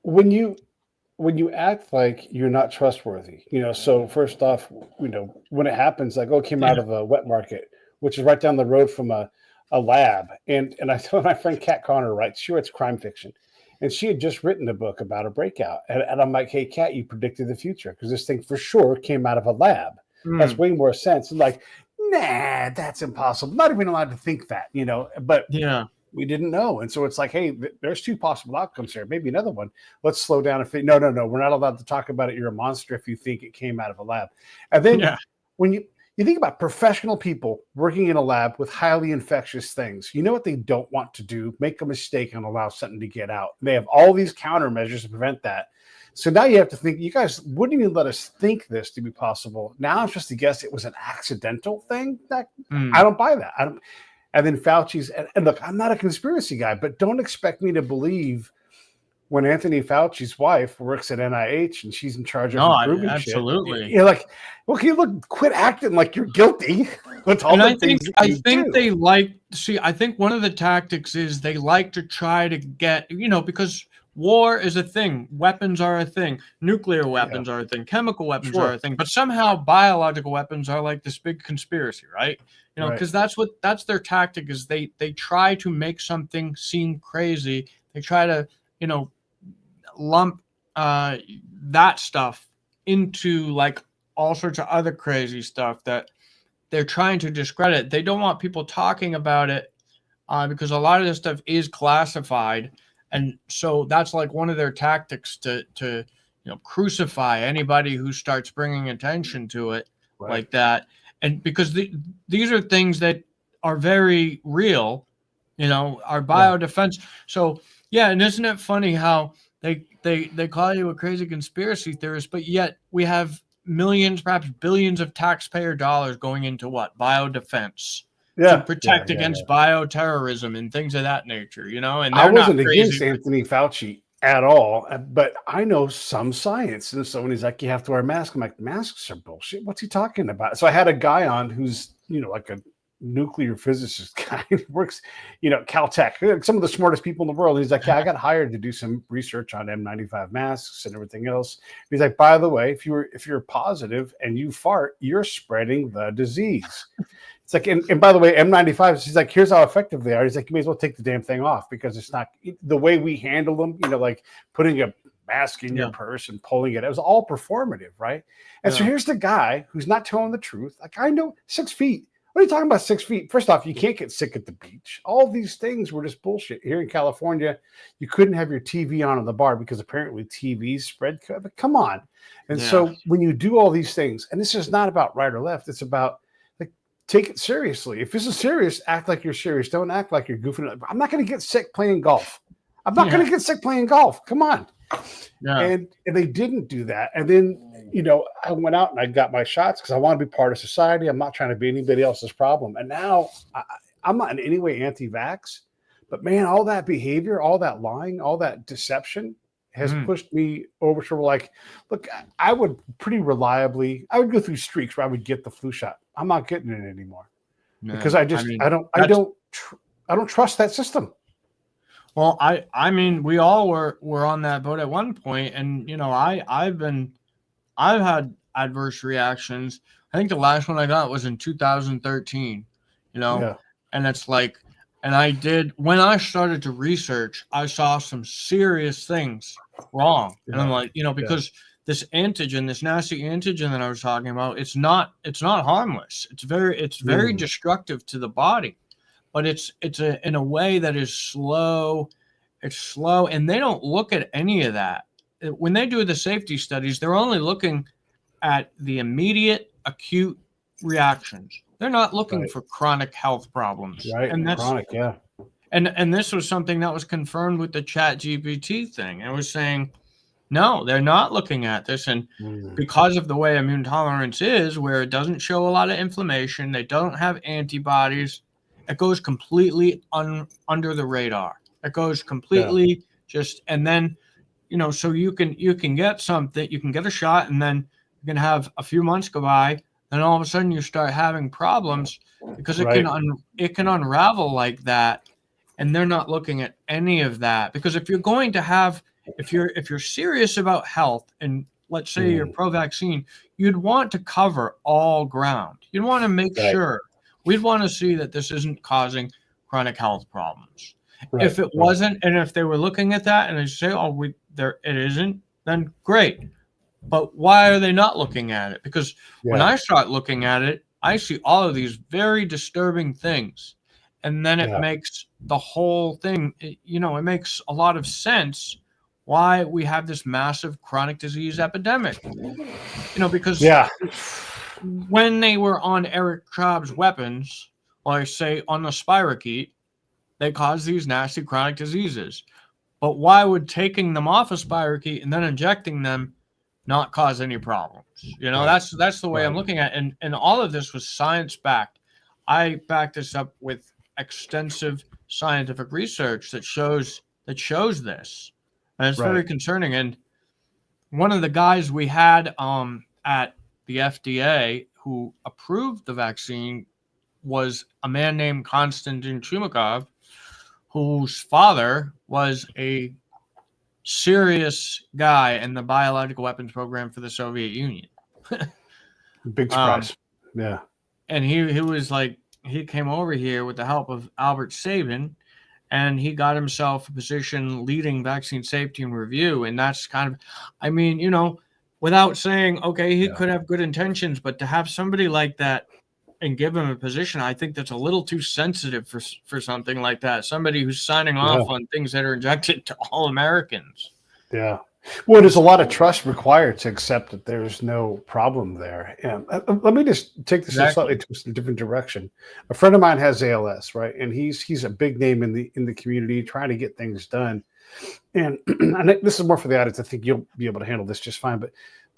when you act like you're not trustworthy, so first off, when it happens, like, oh, it came Yeah, out of a wet market, which is right down the road from a lab. And I told my friend Kat Connor, right? She writes crime fiction. And she had just written a book about a breakout. And I'm like, hey, Kat, you predicted the future because this thing for sure came out of a lab. That's mm, way more sense. And like, nah, that's impossible. Not even allowed to think that, but yeah, we didn't know. And so it's like, hey, there's two possible outcomes here. Maybe another one. Let's slow down and think. No, no, no. We're not allowed to talk about it. You're a monster if you think it came out of a lab. And then yeah, when you think about professional people working in a lab with highly infectious things, you know what they don't want to do? Make a mistake and allow something to get out. They have all these countermeasures to prevent that. So now you have to think, you guys wouldn't even let us think this to be possible. Now it's just to guess it was an accidental thing. I mm, don't buy that. I don't. And then Fauci's, and look, I'm not a conspiracy guy, but don't expect me to believe when Anthony Fauci's wife works at NIH and she's in charge of no, improving shit. absolutely. You're like, okay, look, quit acting like you're guilty with all And the things that I you think do. they I think one of the tactics is they like to try to get, because war is a thing, weapons are a thing, nuclear Yeah, weapons are a thing, chemical weapons are sure. a thing, but somehow biological weapons are like this big conspiracy, right? Right. Because that's their tactic is they try to make something seem crazy. They try to, you know, lump that stuff into like all sorts of other crazy stuff that they're trying to discredit. They don't want people talking about it because a lot of this stuff is classified, and so that's like one of their tactics to crucify anybody who starts bringing attention to it Right. like that. And because these are things that are very real, our Yeah. biodefense. So yeah, and isn't it funny how they call you a crazy conspiracy theorist, but yet we have millions, perhaps billions of taxpayer dollars going into what? Biodefense to Yeah. Yeah. protect Yeah. against bioterrorism and things of that nature, and I they're not wasn't against crazy. Anthony Fauci at all, but I know some science. And if someone is like, you have to wear a mask, I'm like, masks are bullshit. What's he talking about? So I had a guy on who's, like a nuclear physicist guy who works, Caltech, some of the smartest people in the world. He's like, yeah, I got hired to do some research on N95 masks and everything else. He's like, by the way, if you're positive and you fart, you're spreading the disease. It's like, and by the way, M95, she's like, here's how effective they are. He's like, you may as well take the damn thing off because it's not the way we handle them, like putting a mask in your Yeah, purse and pulling it. It was all performative, right? And so yeah, here's the guy who's not telling the truth. Like, I know 6 feet. What are you talking about 6 feet? First off, you can't get sick at the beach. All these things were just bullshit. Here in California, you couldn't have your TV on in the bar because apparently TVs spread. Come on. And yeah, so when you do all these things, and this is not about right or left, it's about take it seriously. If this is serious, act like you're serious. Don't act like you're goofing. I'm not going to get sick playing golf. I'm not going yeah, to get sick playing golf. Come on. yeah, And they didn't do that. And then, I went out and I got my shots because I want to be part of society. I'm not trying to be anybody else's problem. And now I'm not in any way anti-vax, but man, all that behavior, all that lying, all that deception has mm, pushed me over to like, look, I would pretty reliably, I would go through streaks where I would get the flu shot. I'm not getting it anymore because man. I I just, mean, I that's don't, I don't trust that system. well, I mean, we all were on that boat at one point, and I've had adverse reactions. I think the last one I got was in 2013, Yeah. and it's like, and when I started to research, I saw some serious things wrong. And I'm Yeah. like, Yeah. because this antigen, this nasty antigen that I was talking about, it's not harmless. It's very Mm, destructive to the body, but it's in a way that is slow. It's slow, and they don't look at any of that. When they do the safety studies, they're only looking at the immediate acute reactions. They're not looking right. for chronic health problems. Right. And that's Chronic. Yeah. and this was something that was confirmed with the Chat GPT thing. It was saying, no, they're not looking at this. And Mm, because of the way immune tolerance is, where it doesn't show a lot of inflammation, they don't have antibodies, it goes completely under the radar. It goes yeah. completely just, and then, so you can get something, you can get a shot, and then you can have a few months go by, and all of a sudden you start having problems because it Right. can unravel like that, and they're not looking at any of that. Because if you're going to have, if you're serious about health, and let's say you're pro-vaccine, you'd want to cover all ground. You'd want to make Right. sure, we'd want to see that this isn't causing chronic health problems. Right. If it wasn't, and if they were looking at that and they say, oh, it isn't, then great. But why are they not looking at it? Because when I start looking at it, I see all of these very disturbing things. And then it makes the whole thing, it makes a lot of sense why we have this massive chronic disease epidemic. Because when they were on Erich Traub's weapons, like say on the spirochete, they caused these nasty chronic diseases. But why would taking them off a spirochete and then injecting them not cause any problems? That's the way I'm looking at it. And all of this was science backed. I backed this up with extensive scientific research that shows this. And it's very concerning. And one of the guys we had at the FDA who approved the vaccine was a man named Konstantin Chumakov, whose father was a serious guy in the biological weapons program for the Soviet Union. Big surprise. And he was like, he came over here with the help of Albert Sabin, and he got himself a position leading vaccine safety and review. And that's kind of, I mean, without saying, okay, he could have good intentions, but to have somebody like that and give him a position, I think that's a little too sensitive for something like that. Somebody who's signing off on things that are injected to all Americans. Yeah. Well, there's a lot of trust required to accept that there's no problem there. Let me just take this slightly to a different direction. A friend of mine has ALS, right? And he's a big name in the community trying to get things done. And this is more for the audience. I think you'll be able to handle this just fine.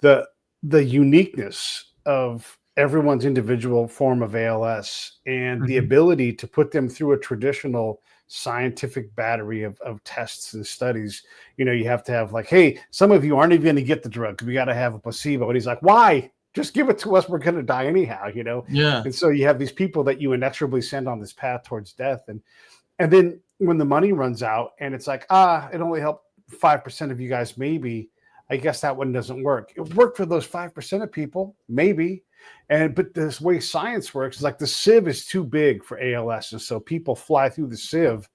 But the uniqueness of everyone's individual form of ALS and the ability to put them through a traditional scientific battery of tests and studies. You have to have like, hey, some of you aren't even going to get the drug. We got to have a placebo. And he's like, why? Just give it to us. We're going to die anyhow, Yeah. And so you have these people that you inexorably send on this path towards death. And then when the money runs out and it's like, it only helped 5% of you guys, maybe, I guess that one doesn't work. It worked for those 5% of people, maybe. But this way science works is like the sieve is too big for ALS. And so people fly through the sieve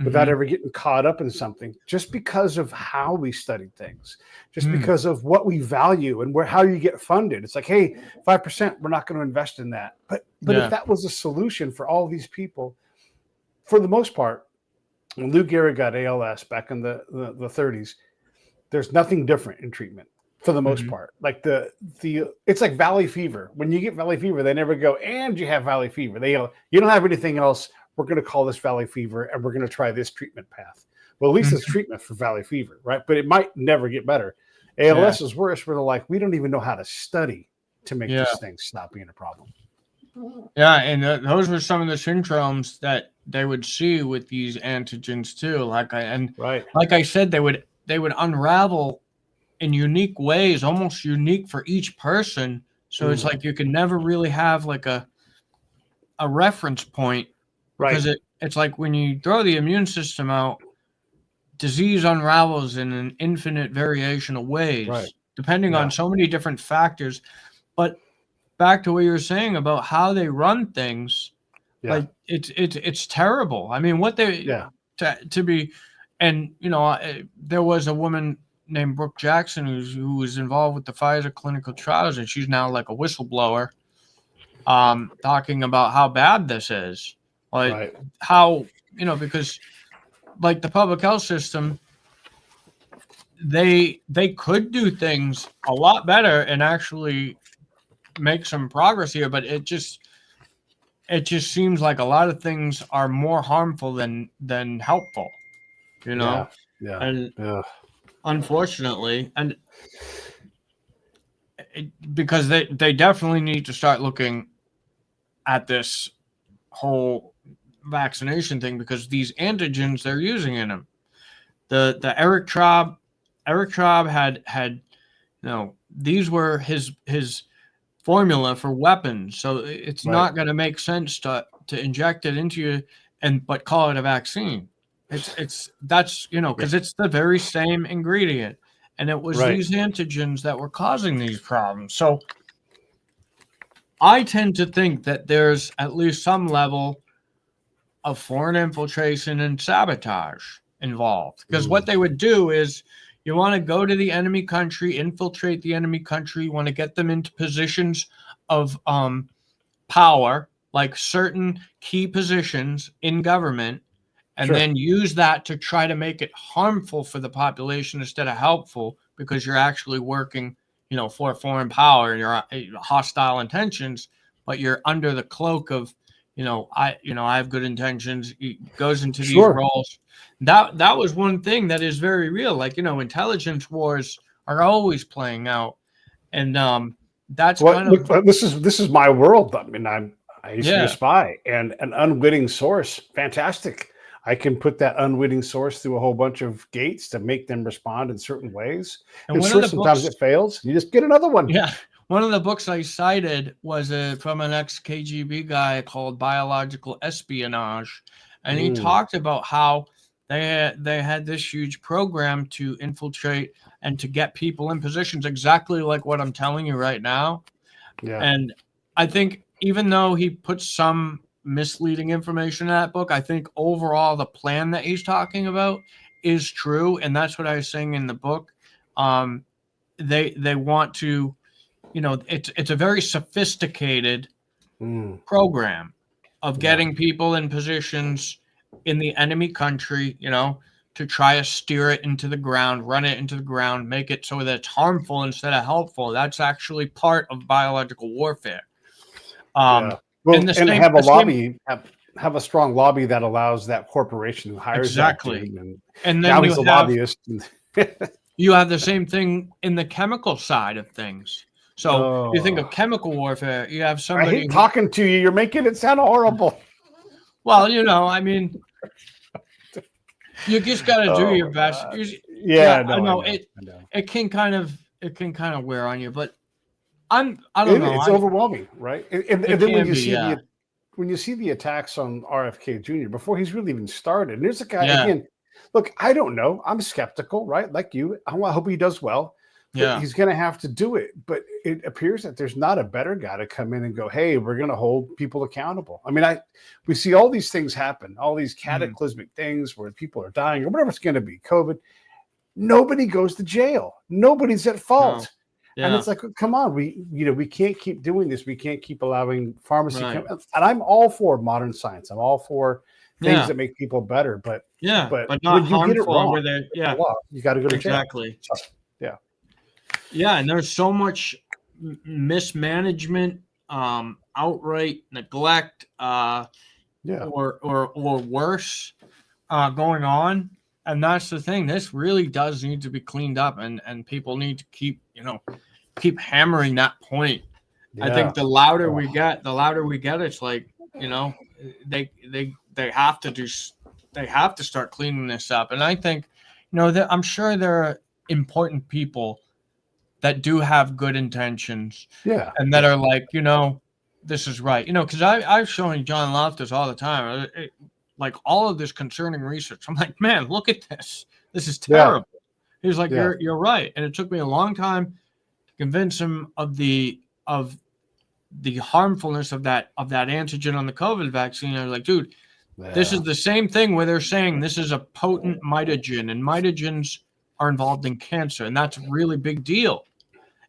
without ever getting caught up in something, just because of how we study things, just because of what we value and how you get funded. It's like, hey, 5%, we're not going to invest in that. But if that was a solution for all these people, for the most part, when Lou Gehrig got ALS back in the 30s, there's nothing different in treatment. For the most part, like it's like valley fever. When you get valley fever, they never go, and you have valley fever. They go, you don't have anything else. We're going to call this valley fever, and we're going to try this treatment path. Well, at least it's treatment for valley fever, right? But it might never get better. ALS is worse. Where they're like, we don't even know how to study to make this thing stop being a problem. Yeah, and those were some of the syndromes that they would see with these antigens too. Like I said, they would unravel in unique ways, almost unique for each person. So it's like you can never really have like a reference point, because it's like when you throw the immune system out, disease unravels in an infinite variation of ways, depending on so many different factors. But back to what you were saying about how they run things, like it's terrible. I mean, what they to be, and there was a woman named Brooke Jackson who was involved with the Pfizer clinical trials, and she's now like a whistleblower, talking about how bad this is, like how because like the public health system, they could do things a lot better and actually make some progress here, but it just seems like a lot of things are more harmful than helpful, unfortunately. And because they definitely need to start looking at this whole vaccination thing, because these antigens they're using in them, the Erich Traub had these were his formula for weapons. So it's Right. not going to make sense to inject it into you but call it a vaccine. That's because it's the very same ingredient, and it was Right. these antigens that were causing these problems. So I tend to think that there's at least some level of foreign infiltration and sabotage involved, because what they would do is you want to go to the enemy country, infiltrate the enemy country, you want to get them into positions of power, like certain key positions in government, and Sure. then use that to try to make it harmful for the population instead of helpful, because you're actually working, for a foreign power and your hostile intentions, but you're under the cloak of, I have good intentions. It goes into these Sure. roles. That was one thing that is very real. Like, intelligence wars are always playing out, and that's Well, kind of look, this is my world. I mean, I used to be a yeah. spy, and an unwitting source, fantastic. I can put that unwitting source through a whole bunch of gates to make them respond in certain ways. And And one sure, of the sometimes books, it fails. You just get another one. yeah, one of the books I cited was from an ex-KGB guy called Biological Espionage, and he talked about how they had this huge program to infiltrate and to get people in positions exactly like what I'm telling you right now. Yeah. And I think even though he puts some misleading information in that book, I think overall the plan that he's talking about is true, and that's what I was saying in the book. They want to, it's a very sophisticated program of getting people in positions in the enemy country, to try to steer it into the ground, run it into the ground, make it so that it's harmful instead of helpful. That's actually part of biological warfare. Yeah. Well, and have a lobby, have a strong lobby that allows that corporation who hires exactly. that dude, And now then he's a lobbyist. you have the same thing in the chemical side of things. So you think of chemical warfare, you have I somebody hate talking to you. You're making it sound horrible. well, I mean, you just got to do your best. Yeah, I know. I know. It can kind of wear on you, but I don't know. It's overwhelming, right? And then when you see yeah. when you see the attacks on RFK Jr. before he's really even started, and there's a guy Yeah. again. Look, I don't know. I'm skeptical, right? Like you. I hope he does well. But Yeah. he's going to have to do it. But it appears that there's not a better guy to come in and go, hey, we're going to hold people accountable. I mean, we see all these things happen, all these cataclysmic things where people are dying or whatever it's going to be, COVID. Nobody goes to jail. Nobody's at fault. No. Yeah. And it's like, come on, we can't keep doing this. We can't keep allowing pharmacy. And I'm all for modern science. I'm all for things that make people better. But not when you get it harmful wrong, with it. Yeah. You got to go to jail. Exactly. So, yeah. Yeah, and there's so much mismanagement, outright neglect, or worse, going on, and that's the thing. This really does need to be cleaned up, and people need to keep hammering that point. Yeah. I think the louder we get, it's like they have to start cleaning this up, and I think that I'm sure there are important people that do have good intentions, and that are like, this is right, because I've shown John Loftus all the time, like all of this concerning research. I'm like, man, look at this. This is terrible. He's like, you're right, and it took me a long time to convince him of the harmfulness of that antigen on the COVID vaccine. I was like, dude, this is the same thing where they're saying this is a potent mitogen, and mitogens are involved in cancer, and that's a really big deal.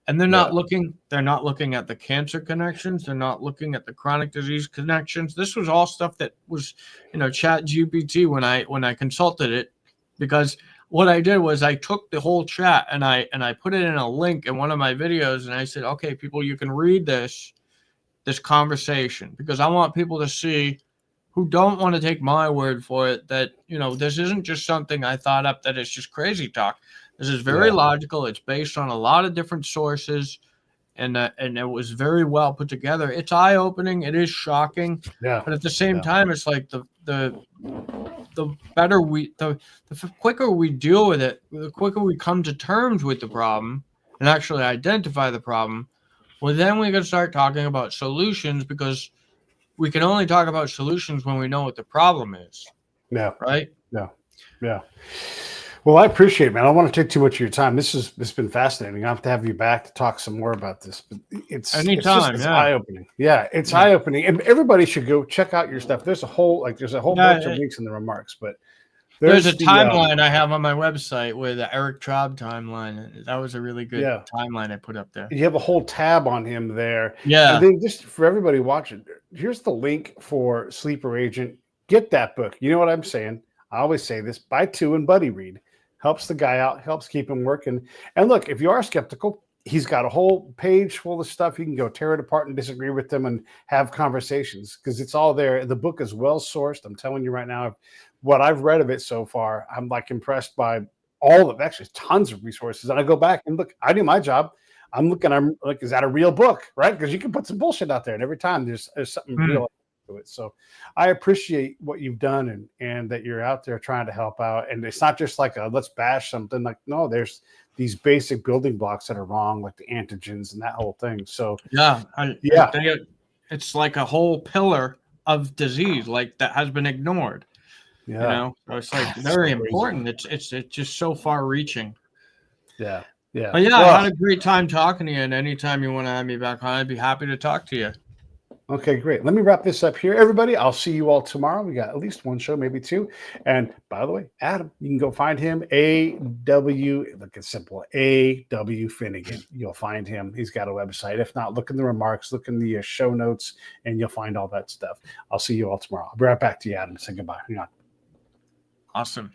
And they're not looking at the cancer connections. They're not looking at the chronic disease connections. This was all stuff that was, Chat GPT when I consulted it, because what I did was I took the whole chat and I put it in a link in one of my videos, and I said, okay, people, you can read this conversation, because I want people to see, who don't want to take my word for it, that, this isn't just something I thought up, that it's just crazy talk. This is very logical. It's based on a lot of different sources, and it was very well put together. It's eye-opening. It is shocking. Yeah. But at the same time, it's like the better the quicker we deal with it, the quicker we come to terms with the problem and actually identify the problem, Well, then we can start talking about solutions, because we can only talk about solutions when we know what the problem is. Yeah. Right? Yeah. Well, I appreciate it, man. I don't want to take too much of your time. This has been fascinating. I have to have you back to talk some more about this. But it's Anytime, it's yeah. eye opening. Yeah, it's Yeah. eye opening, and everybody should go check out your stuff. There's a whole bunch of links in the remarks, but there's a timeline I have on my website with the Erich Traub timeline. That was a really good timeline I put up there. You have a whole tab on him there. Yeah. And then just for everybody watching, here's the link for Sleeper Agent. Get that book. You know what I'm saying? I always say this: buy 2 and buddy read. Helps the guy out, helps keep him working. And look, if you are skeptical, he's got a whole page full of stuff. You can go tear it apart and disagree with them and have conversations, because it's all there. The book is well sourced. I'm telling you right now, what I've read of it so far, I'm like impressed by all of, actually tons of resources. And I go back and look, I do my job. I'm looking, I'm like, is that a real book? Right? Because you can put some bullshit out there, and every time there's something real to it. So I appreciate what you've done, and that you're out there trying to help out. And it's not just like let's bash something. Like, no, there's these basic building blocks that are wrong, like the antigens and that whole thing. So it's like a whole pillar of disease, like that has been ignored. Yeah. You know, so it's like very important. It's just so far reaching. Yeah. But yeah, I had a great time talking to you, and anytime you want to have me back on, I'd be happy to talk to you. Okay, great. Let me wrap this up here. Everybody, I'll see you all tomorrow. We got at least one show, maybe 2. And by the way, Adam, you can go find him. look, it's simple. AW Finnegan. You'll find him. He's got a website. If not, look in the remarks, look in the show notes, and you'll find all that stuff. I'll see you all tomorrow. I'll be right back to you, Adam. Say goodbye. Hang on. Awesome.